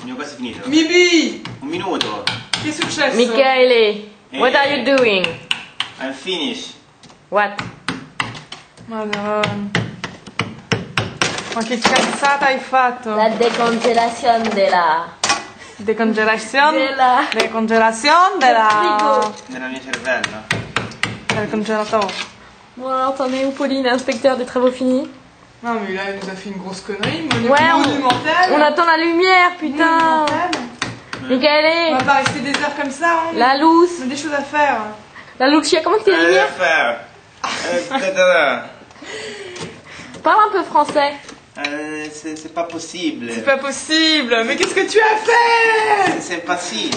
Il mio quasi finito. Mibi! Un minuto. Che è successo? Michele, what are you doing? I'm finished. What? Madonna. Ma che cazzata hai fatto? La décongélation de la... Décongélation Della... Décongélation della... Nella mia cervello. Del congélateur. Bon alors t'en es où Pauline, inspecteur des travaux finis? Non mais là, il nous a fait une grosse connerie, Ouais, monumentale. on attend la lumière, putain. Monumentale. On Michele, va pas rester des heures comme ça, hein. la Luce, On a des choses à faire. la Lucia, comment que t'es Allez, lumière? faire. Parle un peu français. C'est pas possible. C'est pas possible. Mais qu'est-ce que tu as fait? C'est pas si.